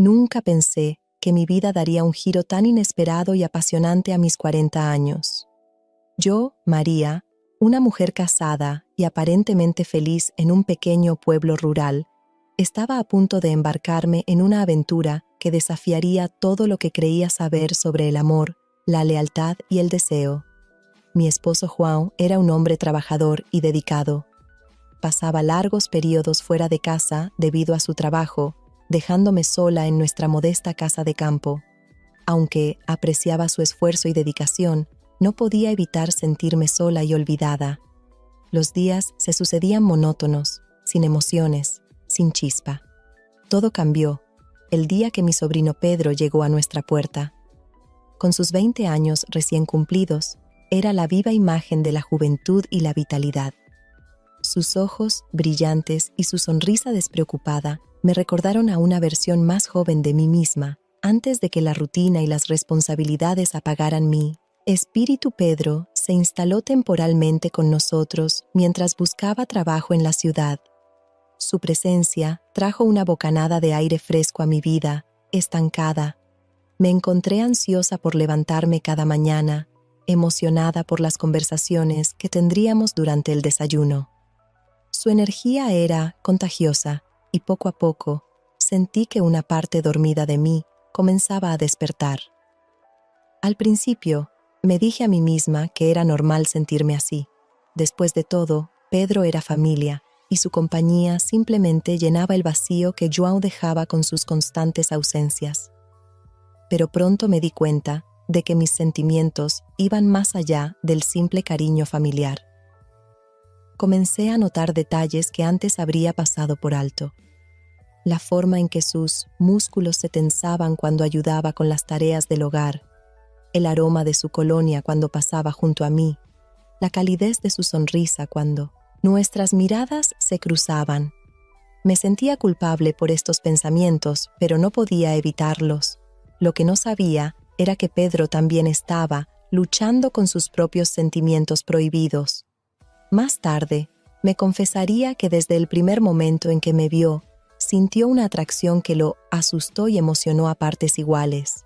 Nunca pensé que mi vida daría un giro tan inesperado y apasionante a mis 40 años. Yo, María, una mujer casada y aparentemente feliz en un pequeño pueblo rural, estaba a punto de embarcarme en una aventura que desafiaría todo lo que creía saber sobre el amor, la lealtad y el deseo. Mi esposo Juan era un hombre trabajador y dedicado. Pasaba largos periodos fuera de casa debido a su trabajo, dejándome sola en nuestra modesta casa de campo. Aunque apreciaba su esfuerzo y dedicación, no podía evitar sentirme sola y olvidada. Los días se sucedían monótonos, sin emociones, sin chispa. Todo cambió el día que mi sobrino Pedro llegó a nuestra puerta. Con sus 20 años recién cumplidos, era la viva imagen de la juventud y la vitalidad. Sus ojos brillantes y su sonrisa despreocupada me recordaron a una versión más joven de mí misma, antes de que la rutina y las responsabilidades apagaran mi espíritu. Pedro se instaló temporalmente con nosotros mientras buscaba trabajo en la ciudad. Su presencia trajo una bocanada de aire fresco a mi vida, estancada. Me encontré ansiosa por levantarme cada mañana, emocionada por las conversaciones que tendríamos durante el desayuno. Su energía era contagiosa y poco a poco sentí que una parte dormida de mí comenzaba a despertar. Al principio, me dije a mí misma que era normal sentirme así. Después de todo, Pedro era familia, y su compañía simplemente llenaba el vacío que João dejaba con sus constantes ausencias. Pero pronto me di cuenta de que mis sentimientos iban más allá del simple cariño familiar. Comencé a notar detalles que antes habría pasado por alto. La forma en que sus músculos se tensaban cuando ayudaba con las tareas del hogar, el aroma de su colonia cuando pasaba junto a mí, la calidez de su sonrisa cuando nuestras miradas se cruzaban. Me sentía culpable por estos pensamientos, pero no podía evitarlos. Lo que no sabía era que Pedro también estaba luchando con sus propios sentimientos prohibidos. Más tarde, me confesaría que desde el primer momento en que me vio, sintió una atracción que lo asustó y emocionó a partes iguales.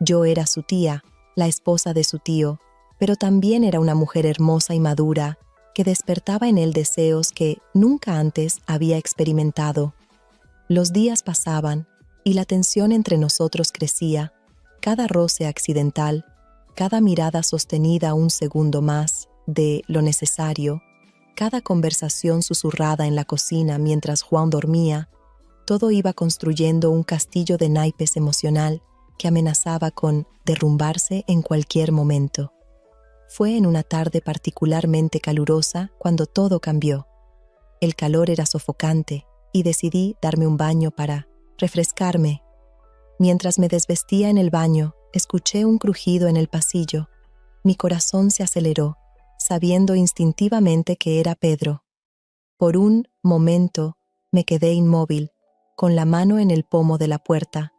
Yo era su tía, la esposa de su tío, pero también era una mujer hermosa y madura, que despertaba en él deseos que nunca antes había experimentado. Los días pasaban y la tensión entre nosotros crecía, cada roce accidental, cada mirada sostenida un segundo más de lo necesario, cada conversación susurrada en la cocina mientras Juan dormía, todo iba construyendo un castillo de naipes emocional que amenazaba con derrumbarse en cualquier momento. Fue en una tarde particularmente calurosa cuando todo cambió. El calor era sofocante y decidí darme un baño para refrescarme. Mientras me desvestía en el baño, escuché un crujido en el pasillo. Mi corazón se aceleró, sabiendo instintivamente que era Pedro. Por un momento me quedé inmóvil, con la mano en el pomo de la puerta.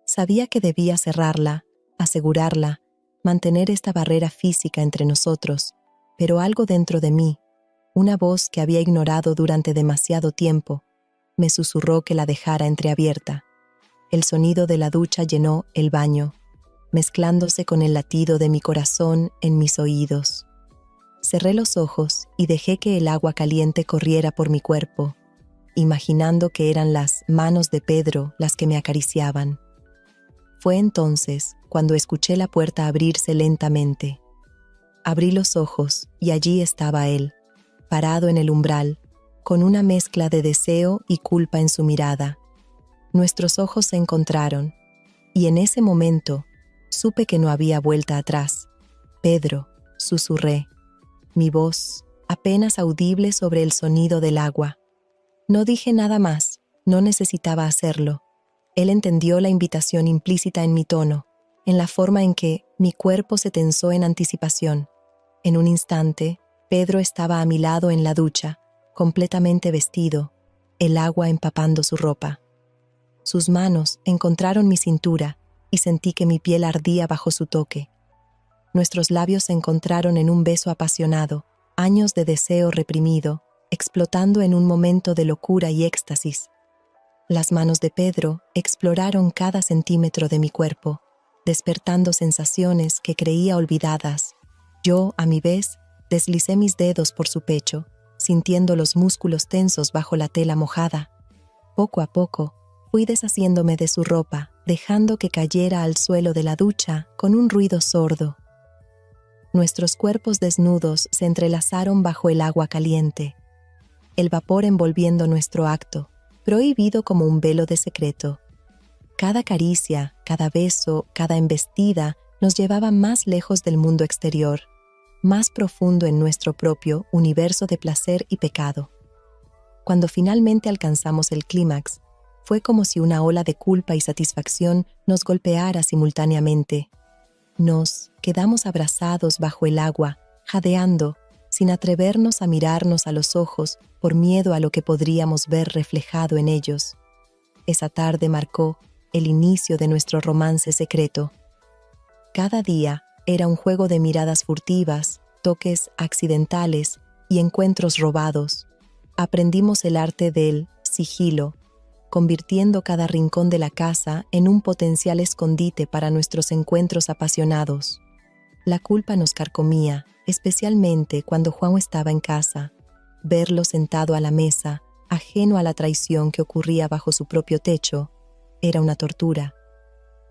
Sabía que debía cerrarla, asegurarla, mantener esta barrera física entre nosotros, pero algo dentro de mí, una voz que había ignorado durante demasiado tiempo, me susurró que la dejara entreabierta. El sonido de la ducha llenó el baño, mezclándose con el latido de mi corazón en mis oídos. Cerré los ojos y dejé que el agua caliente corriera por mi cuerpo, imaginando que eran las manos de Pedro las que me acariciaban. Fue entonces cuando escuché la puerta abrirse lentamente. Abrí los ojos y allí estaba él, parado en el umbral, con una mezcla de deseo y culpa en su mirada. Nuestros ojos se encontraron, y en ese momento supe que no había vuelta atrás. «Pedro», susurré, mi voz apenas audible sobre el sonido del agua. No dije nada más, no necesitaba hacerlo. Él entendió la invitación implícita en mi tono, en la forma en que mi cuerpo se tensó en anticipación. En un instante, Pedro estaba a mi lado en la ducha, completamente vestido, el agua empapando su ropa. Sus manos encontraron mi cintura y sentí que mi piel ardía bajo su toque. Nuestros labios se encontraron en un beso apasionado, años de deseo reprimido, explotando en un momento de locura y éxtasis. Las manos de Pedro exploraron cada centímetro de mi cuerpo, despertando sensaciones que creía olvidadas. Yo, a mi vez, deslicé mis dedos por su pecho, sintiendo los músculos tensos bajo la tela mojada. Poco a poco, fui deshaciéndome de su ropa, dejando que cayera al suelo de la ducha con un ruido sordo. Nuestros cuerpos desnudos se entrelazaron bajo el agua caliente, el vapor envolviendo nuestro acto, prohibido como un velo de secreto. Cada caricia, cada beso, cada embestida nos llevaba más lejos del mundo exterior, más profundo en nuestro propio universo de placer y pecado. Cuando finalmente alcanzamos el clímax, fue como si una ola de culpa y satisfacción nos golpeara simultáneamente. Nos quedamos abrazados bajo el agua, jadeando, sin atrevernos a mirarnos a los ojos por miedo a lo que podríamos ver reflejado en ellos. Esa tarde marcó el inicio de nuestro romance secreto. Cada día era un juego de miradas furtivas, toques accidentales y encuentros robados. Aprendimos el arte del sigilo, convirtiendo cada rincón de la casa en un potencial escondite para nuestros encuentros apasionados. La culpa nos carcomía, especialmente cuando Juan estaba en casa. Verlo sentado a la mesa, ajeno a la traición que ocurría bajo su propio techo, era una tortura.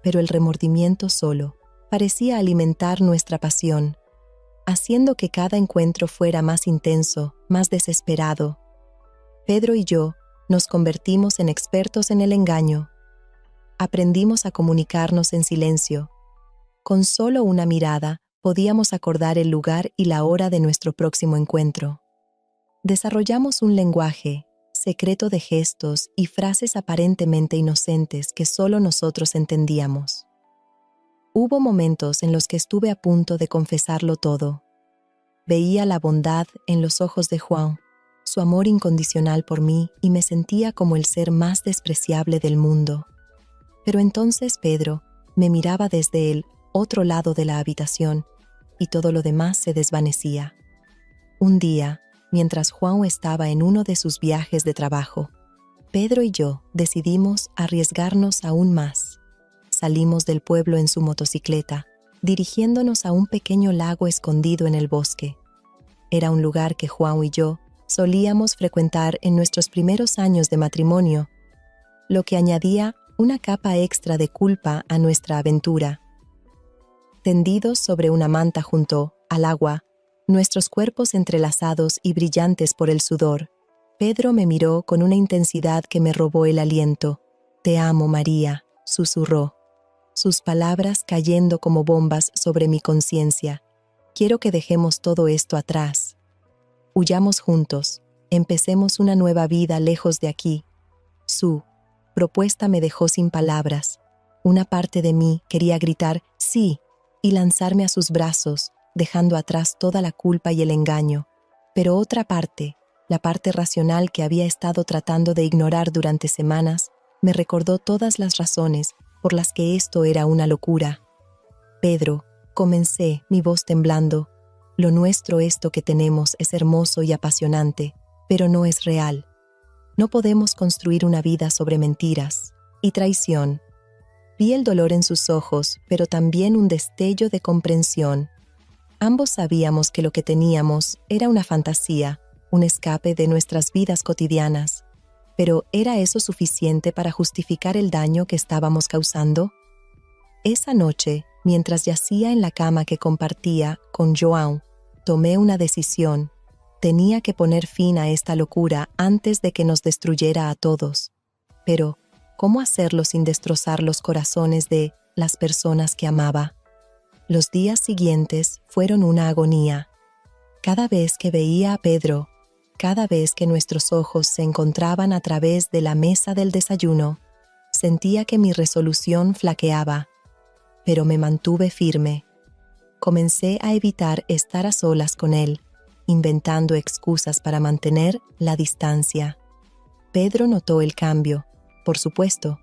Pero el remordimiento solo parecía alimentar nuestra pasión, haciendo que cada encuentro fuera más intenso, más desesperado. Pedro y yo nos convertimos en expertos en el engaño. Aprendimos a comunicarnos en silencio. Con solo una mirada podíamos acordar el lugar y la hora de nuestro próximo encuentro. Desarrollamos un lenguaje secreto de gestos y frases aparentemente inocentes que solo nosotros entendíamos. Hubo momentos en los que estuve a punto de confesarlo todo. Veía la bondad en los ojos de Juan, su amor incondicional por mí, y me sentía como el ser más despreciable del mundo. Pero entonces Pedro me miraba desde el otro lado de la habitación y todo lo demás se desvanecía. Un día, mientras Juan estaba en uno de sus viajes de trabajo, Pedro y yo decidimos arriesgarnos aún más. Salimos del pueblo en su motocicleta, dirigiéndonos a un pequeño lago escondido en el bosque. Era un lugar que Juan y yo solíamos frecuentar en nuestros primeros años de matrimonio, lo que añadía una capa extra de culpa a nuestra aventura. Tendidos sobre una manta junto al agua, nuestros cuerpos entrelazados y brillantes por el sudor, Pedro me miró con una intensidad que me robó el aliento. «Te amo, María», susurró, sus palabras cayendo como bombas sobre mi conciencia. «Quiero que dejemos todo esto atrás. Huyamos juntos, empecemos una nueva vida lejos de aquí». Su propuesta me dejó sin palabras. Una parte de mí quería gritar «sí» y lanzarme a sus brazos, dejando atrás toda la culpa y el engaño. Pero otra parte, la parte racional que había estado tratando de ignorar durante semanas, me recordó todas las razones por las que esto era una locura. «Pedro», comencé, mi voz temblando, «lo nuestro, esto que tenemos, es hermoso y apasionante, pero no es real. No podemos construir una vida sobre mentiras y traición». Vi el dolor en sus ojos, pero también un destello de comprensión. Ambos sabíamos que lo que teníamos era una fantasía, un escape de nuestras vidas cotidianas. Pero ¿era eso suficiente para justificar el daño que estábamos causando? Esa noche, mientras yacía en la cama que compartía con Joan, tomé una decisión. Tenía que poner fin a esta locura antes de que nos destruyera a todos. Pero, ¿cómo hacerlo sin destrozar los corazones de las personas que amaba? Los días siguientes fueron una agonía. Cada vez que veía a Pedro, cada vez que nuestros ojos se encontraban a través de la mesa del desayuno, sentía que mi resolución flaqueaba, pero me mantuve firme. Comencé a evitar estar a solas con él, inventando excusas para mantener la distancia. Pedro notó el cambio, por supuesto.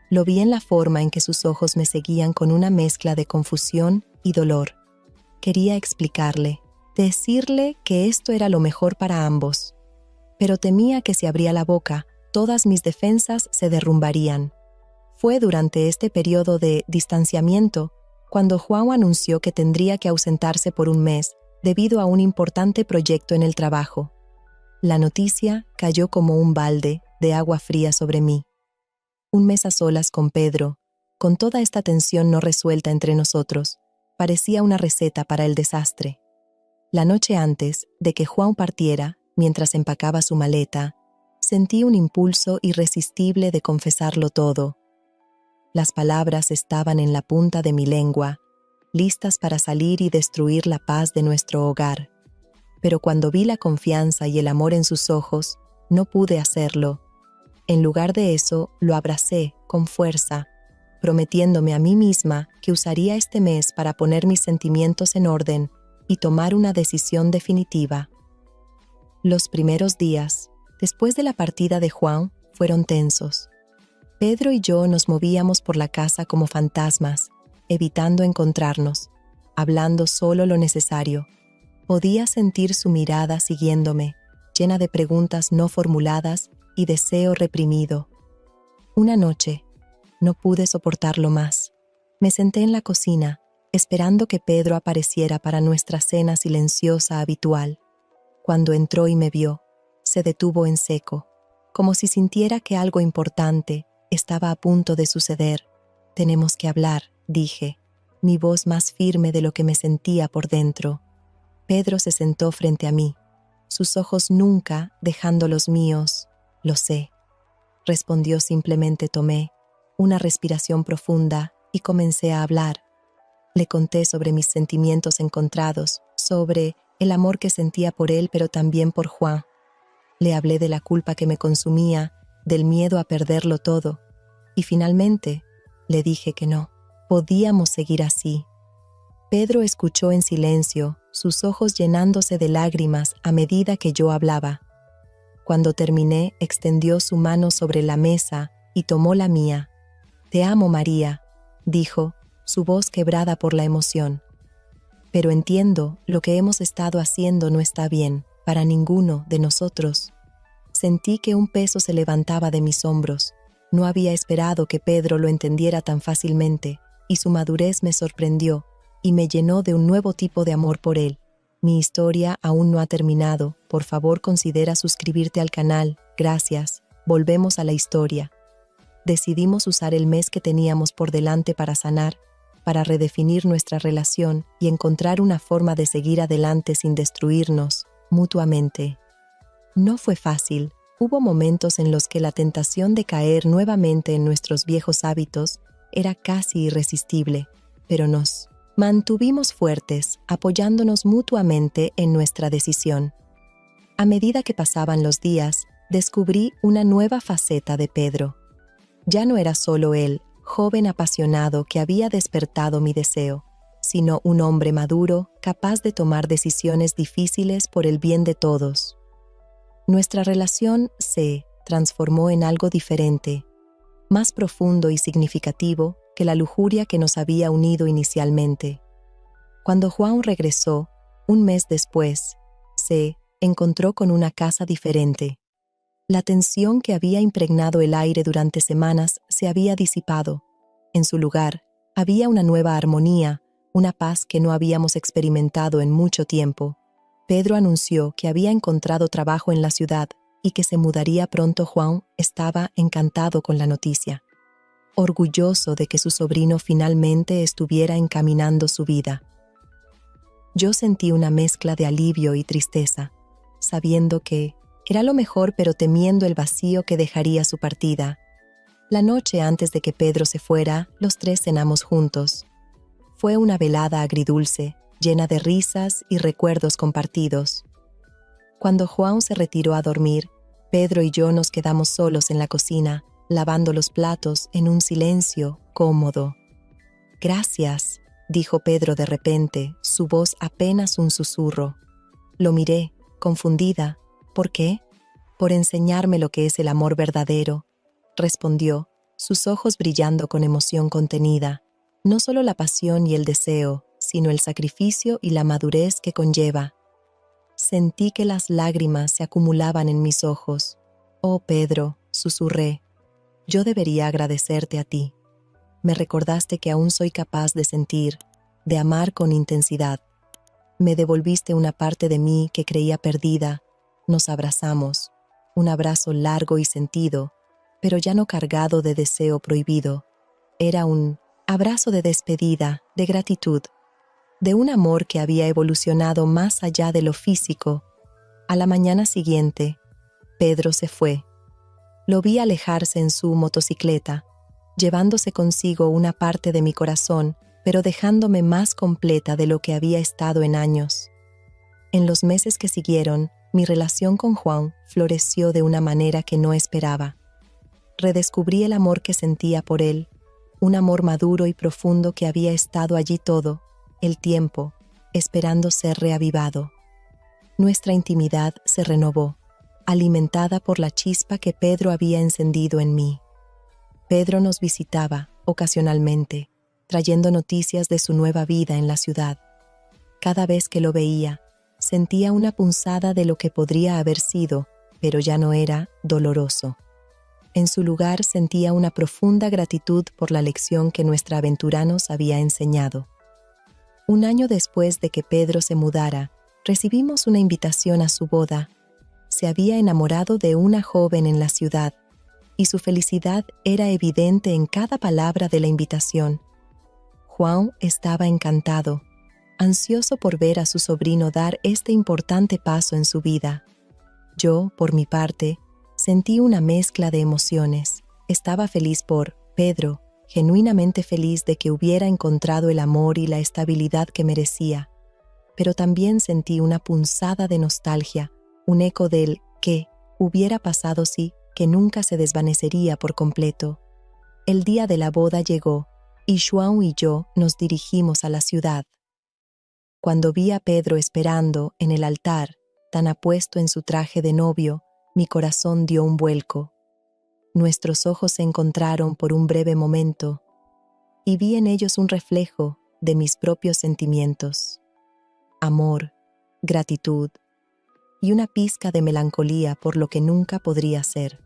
Lo vi en la forma en que sus ojos me seguían con una mezcla de confusión y dolor. Quería explicarle, decirle que esto era lo mejor para ambos, pero temía que si abría la boca, todas mis defensas se derrumbarían. Fue durante este periodo de distanciamiento cuando Juan anunció que tendría que ausentarse por un mes debido a un importante proyecto en el trabajo. La noticia cayó como un balde de agua fría sobre mí. Un mes a solas con Pedro, con toda esta tensión no resuelta entre nosotros, parecía una receta para el desastre. La noche antes de que Juan partiera, mientras empacaba su maleta, sentí un impulso irresistible de confesarlo todo. Las palabras estaban en la punta de mi lengua, listas para salir y destruir la paz de nuestro hogar. Pero cuando vi la confianza y el amor en sus ojos, no pude hacerlo. En lugar de eso, lo abracé con fuerza, prometiéndome a mí misma que usaría este mes para poner mis sentimientos en orden y tomar una decisión definitiva. Los primeros días, después de la partida de Juan, fueron tensos. Pedro y yo nos movíamos por la casa como fantasmas, evitando encontrarnos, hablando solo lo necesario. Podía sentir su mirada siguiéndome, llena de preguntas no formuladas y deseo reprimido. Una noche, no pude soportarlo más. Me senté en la cocina, esperando que Pedro apareciera para nuestra cena silenciosa habitual. Cuando entró y me vio, se detuvo en seco, como si sintiera que algo importante estaba a punto de suceder. «Tenemos que hablar», dije, mi voz más firme de lo que me sentía por dentro. Pedro se sentó frente a mí, sus ojos nunca dejando los míos. «Lo sé», respondió. Simplemente tomé una respiración profunda y comencé a hablar. Le conté sobre mis sentimientos encontrados, sobre el amor que sentía por él, pero también por Juan. Le hablé de la culpa que me consumía, del miedo a perderlo todo, y finalmente le dije que no podíamos seguir así. Pedro escuchó en silencio, sus ojos llenándose de lágrimas a medida que yo hablaba. Cuando terminé, extendió su mano sobre la mesa y tomó la mía. «Te amo, María», dijo, su voz quebrada por la emoción. «Pero entiendo, lo que hemos estado haciendo no está bien, para ninguno de nosotros». Sentí que un peso se levantaba de mis hombros. No había esperado que Pedro lo entendiera tan fácilmente, y su madurez me sorprendió y me llenó de un nuevo tipo de amor por él. Mi historia aún no ha terminado. Por favor, considera suscribirte al canal. Gracias. Volvemos a la historia. Decidimos usar el mes que teníamos por delante para sanar, para redefinir nuestra relación y encontrar una forma de seguir adelante sin destruirnos mutuamente. No fue fácil. Hubo momentos en los que la tentación de caer nuevamente en nuestros viejos hábitos era casi irresistible, pero nos mantuvimos fuertes, apoyándonos mutuamente en nuestra decisión. A medida que pasaban los días, descubrí una nueva faceta de Pedro. Ya no era solo el joven apasionado que había despertado mi deseo, sino un hombre maduro, capaz de tomar decisiones difíciles por el bien de todos. Nuestra relación se transformó en algo diferente, más profundo y significativo que la lujuria que nos había unido inicialmente. Cuando Juan regresó, un mes después, se encontró con una casa diferente. La tensión que había impregnado el aire durante semanas se había disipado. En su lugar, había una nueva armonía, una paz que no habíamos experimentado en mucho tiempo. Pedro anunció que había encontrado trabajo en la ciudad y que se mudaría pronto. Juan estaba encantado con la noticia, orgulloso de que su sobrino finalmente estuviera encaminando su vida. Yo sentí una mezcla de alivio y tristeza, sabiendo que era lo mejor, pero temiendo el vacío que dejaría su partida. La noche antes de que Pedro se fuera, los tres cenamos juntos. Fue una velada agridulce, llena de risas y recuerdos compartidos. Cuando Juan se retiró a dormir, Pedro y yo nos quedamos solos en la cocina, lavando los platos en un silencio cómodo. «Gracias», dijo Pedro de repente, su voz apenas un susurro. Lo miré, confundida. «¿Por qué?» «Por enseñarme lo que es el amor verdadero», respondió, sus ojos brillando con emoción contenida. No solo la pasión y el deseo, sino el sacrificio y la madurez que conlleva. Sentí que las lágrimas se acumulaban en mis ojos. «Oh, Pedro», susurré. Yo debería agradecerte a ti. Me recordaste que aún soy capaz de sentir, de amar con intensidad. Me devolviste una parte de mí que creía perdida. Nos abrazamos, un abrazo largo y sentido, pero ya no cargado de deseo prohibido. Era un abrazo de despedida, de gratitud, de un amor que había evolucionado más allá de lo físico. A la mañana siguiente, Pedro se fue. Lo vi alejarse en su motocicleta, llevándose consigo una parte de mi corazón, pero dejándome más completa de lo que había estado en años. En los meses que siguieron, mi relación con Juan floreció de una manera que no esperaba. Redescubrí el amor que sentía por él, un amor maduro y profundo que había estado allí todo el tiempo, esperando ser reavivado. Nuestra intimidad se renovó, alimentada por la chispa que Pedro había encendido en mí. Pedro nos visitaba ocasionalmente, trayendo noticias de su nueva vida en la ciudad. Cada vez que lo veía, sentía una punzada de lo que podría haber sido, pero ya no era doloroso. En su lugar sentía una profunda gratitud por la lección que nuestra aventura nos había enseñado. Un año después de que Pedro se mudara, recibimos una invitación a su boda. Se había enamorado de una joven en la ciudad, y su felicidad era evidente en cada palabra de la invitación. Juan estaba encantado, ansioso por ver a su sobrino dar este importante paso en su vida. Yo, por mi parte, sentí una mezcla de emociones. Estaba feliz por Pedro, genuinamente feliz de que hubiera encontrado el amor y la estabilidad que merecía, pero también sentí una punzada de nostalgia, un eco del ¿qué hubiera pasado si?, que nunca se desvanecería por completo. El día de la boda llegó, y João y yo nos dirigimos a la ciudad. Cuando vi a Pedro esperando en el altar, tan apuesto en su traje de novio, mi corazón dio un vuelco. Nuestros ojos se encontraron por un breve momento, y vi en ellos un reflejo de mis propios sentimientos. Amor, gratitud y una pizca de melancolía por lo que nunca podría ser.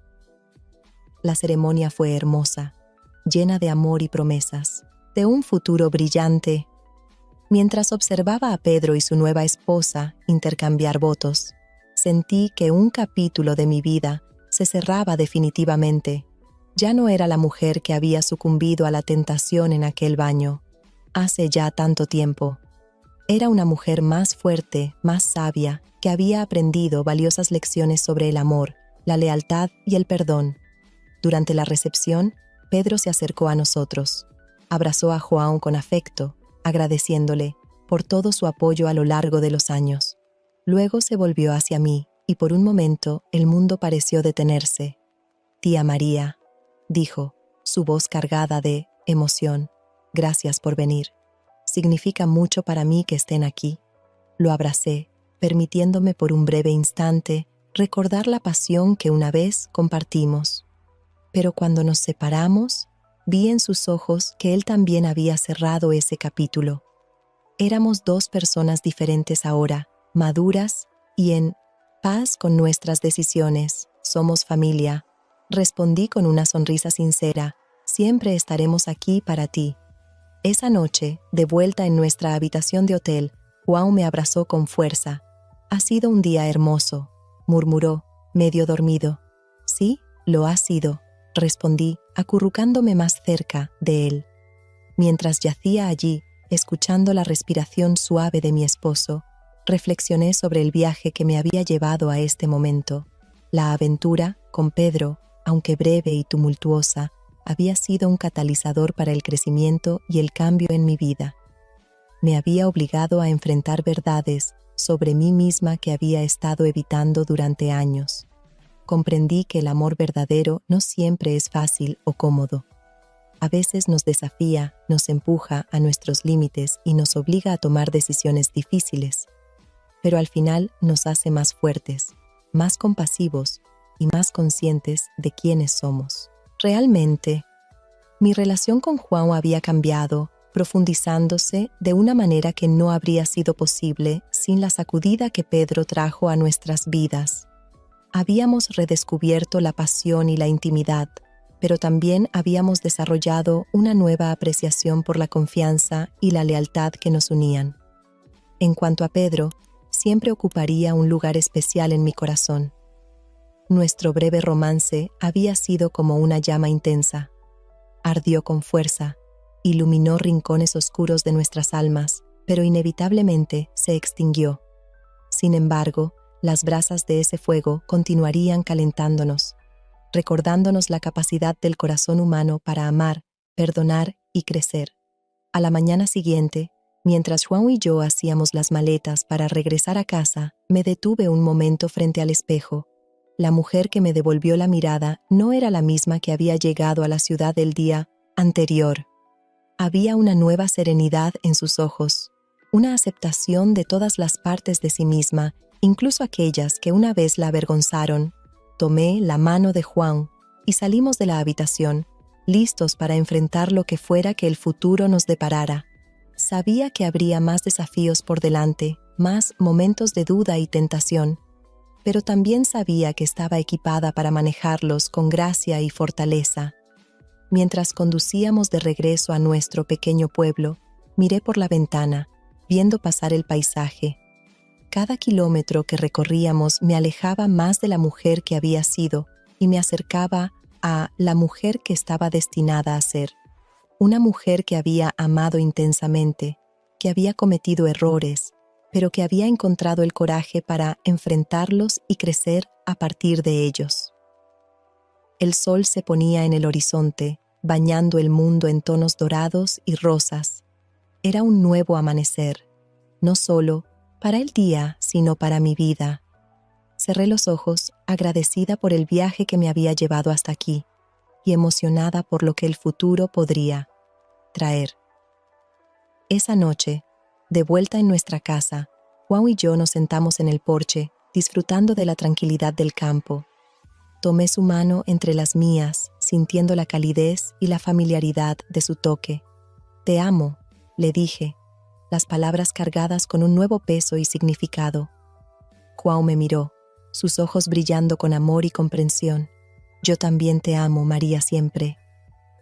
La ceremonia fue hermosa, llena de amor y promesas, de un futuro brillante. Mientras observaba a Pedro y su nueva esposa intercambiar votos, sentí que un capítulo de mi vida se cerraba definitivamente. Ya no era la mujer que había sucumbido a la tentación en aquel baño, hace ya tanto tiempo. Era una mujer más fuerte, más sabia, que había aprendido valiosas lecciones sobre el amor, la lealtad y el perdón. Durante la recepción, Pedro se acercó a nosotros. Abrazó a João con afecto, agradeciéndole por todo su apoyo a lo largo de los años. Luego se volvió hacia mí, y por un momento el mundo pareció detenerse. «Tía María», dijo, su voz cargada de emoción, «gracias por venir. Significa mucho para mí que estén aquí». Lo abracé, permitiéndome por un breve instante recordar la pasión que una vez compartimos. Pero cuando nos separamos, vi en sus ojos que él también había cerrado ese capítulo. Éramos dos personas diferentes ahora, maduras y en paz con nuestras decisiones. Somos familia. Respondí con una sonrisa sincera. Siempre estaremos aquí para ti. Esa noche, de vuelta en nuestra habitación de hotel, João me abrazó con fuerza. «Ha sido un día hermoso», murmuró, medio dormido. «Sí, lo ha sido», respondí, acurrucándome más cerca de él. Mientras yacía allí, escuchando la respiración suave de mi esposo, reflexioné sobre el viaje que me había llevado a este momento. La aventura con Pedro, aunque breve y tumultuosa, había sido un catalizador para el crecimiento y el cambio en mi vida. Me había obligado a enfrentar verdades sobre mí misma que había estado evitando durante años. Comprendí que el amor verdadero no siempre es fácil o cómodo. A veces nos desafía, nos empuja a nuestros límites y nos obliga a tomar decisiones difíciles. Pero al final nos hace más fuertes, más compasivos y más conscientes de quiénes somos. Realmente, mi relación con João había cambiado, profundizándose de una manera que no habría sido posible sin la sacudida que Pedro trajo a nuestras vidas. Habíamos redescubierto la pasión y la intimidad, pero también habíamos desarrollado una nueva apreciación por la confianza y la lealtad que nos unían. En cuanto a Pedro, siempre ocuparía un lugar especial en mi corazón. Nuestro breve romance había sido como una llama intensa. Ardió con fuerza, iluminó rincones oscuros de nuestras almas, pero inevitablemente se extinguió. Sin embargo, las brasas de ese fuego continuarían calentándonos, recordándonos la capacidad del corazón humano para amar, perdonar y crecer. A la mañana siguiente, mientras Juan y yo hacíamos las maletas para regresar a casa, me detuve un momento frente al espejo. La mujer que me devolvió la mirada no era la misma que había llegado a la ciudad el día anterior. Había una nueva serenidad en sus ojos, una aceptación de todas las partes de sí misma, incluso aquellas que una vez la avergonzaron. Tomé la mano de Juan y salimos de la habitación, listos para enfrentar lo que fuera que el futuro nos deparara. Sabía que habría más desafíos por delante, más momentos de duda y tentación, pero también sabía que estaba equipada para manejarlos con gracia y fortaleza. Mientras conducíamos de regreso a nuestro pequeño pueblo, miré por la ventana, viendo pasar el paisaje. Cada kilómetro que recorríamos me alejaba más de la mujer que había sido y me acercaba a la mujer que estaba destinada a ser. Una mujer que había amado intensamente, que había cometido errores, pero que había encontrado el coraje para enfrentarlos y crecer a partir de ellos. El sol se ponía en el horizonte, bañando el mundo en tonos dorados y rosas. Era un nuevo amanecer, no solo para el día, sino para mi vida. Cerré los ojos, agradecida por el viaje que me había llevado hasta aquí y emocionada por lo que el futuro podría traer. Esa noche, de vuelta en nuestra casa, Juan y yo nos sentamos en el porche, disfrutando de la tranquilidad del campo. Tomé su mano entre las mías, sintiendo la calidez y la familiaridad de su toque. «Te amo», le dije, las palabras cargadas con un nuevo peso y significado. Juan me miró, sus ojos brillando con amor y comprensión. «Yo también te amo, María, siempre».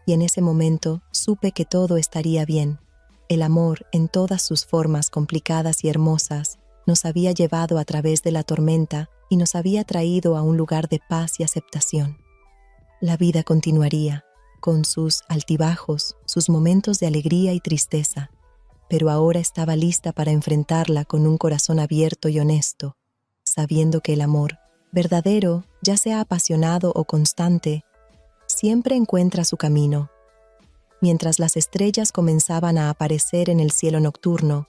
Y en ese momento supe que todo estaría bien. El amor, en todas sus formas complicadas y hermosas, nos había llevado a través de la tormenta y nos había traído a un lugar de paz y aceptación. La vida continuaría, con sus altibajos, sus momentos de alegría y tristeza, pero ahora estaba lista para enfrentarla con un corazón abierto y honesto, sabiendo que el amor, verdadero, ya sea apasionado o constante, siempre encuentra su camino. Mientras las estrellas comenzaban a aparecer en el cielo nocturno,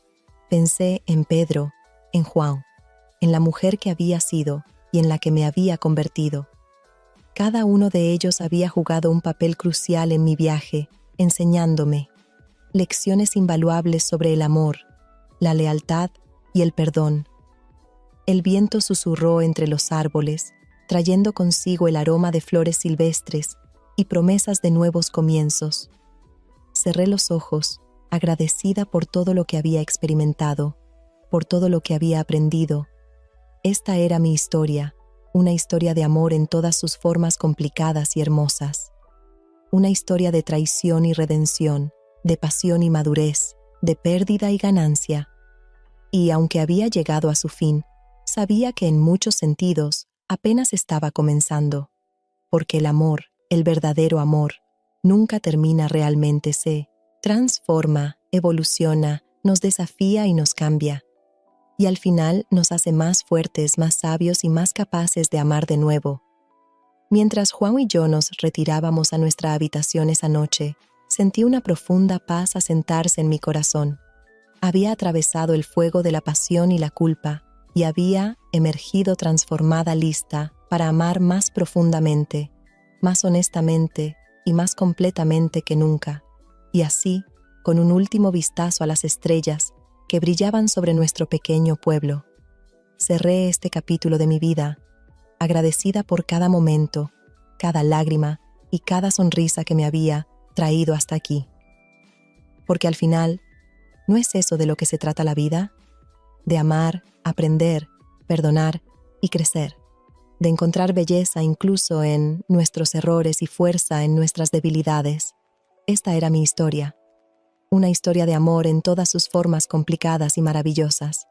pensé en Pedro, en Juan, en la mujer que había sido y en la que me había convertido. Cada uno de ellos había jugado un papel crucial en mi viaje, enseñándome lecciones invaluables sobre el amor, la lealtad y el perdón. El viento susurró entre los árboles, trayendo consigo el aroma de flores silvestres y promesas de nuevos comienzos. Cerré los ojos, agradecida por todo lo que había experimentado, por todo lo que había aprendido. Esta era mi historia, una historia de amor en todas sus formas complicadas y hermosas. Una historia de traición y redención, de pasión y madurez, de pérdida y ganancia. Y aunque había llegado a su fin, sabía que en muchos sentidos apenas estaba comenzando, porque el amor, el verdadero amor, nunca termina realmente, se transforma, evoluciona, nos desafía y nos cambia. Y al final nos hace más fuertes, más sabios y más capaces de amar de nuevo. Mientras Juan y yo nos retirábamos a nuestra habitación esa noche, sentí una profunda paz asentarse en mi corazón. Había atravesado el fuego de la pasión y la culpa, y había emergido transformada, lista para amar más profundamente, más honestamente y más completamente que nunca. Y así, con un último vistazo a las estrellas que brillaban sobre nuestro pequeño pueblo, cerré este capítulo de mi vida, agradecida por cada momento, cada lágrima y cada sonrisa que me había traído hasta aquí. Porque al final, ¿no es eso de lo que se trata la vida? De amar, aprender, perdonar y crecer. de encontrar belleza incluso en nuestros errores y fuerza en nuestras debilidades. Esta era mi historia, una historia de amor en todas sus formas complicadas y maravillosas.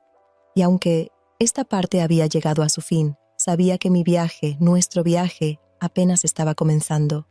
Y aunque esta parte había llegado a su fin, sabía que mi viaje, nuestro viaje, apenas estaba comenzando.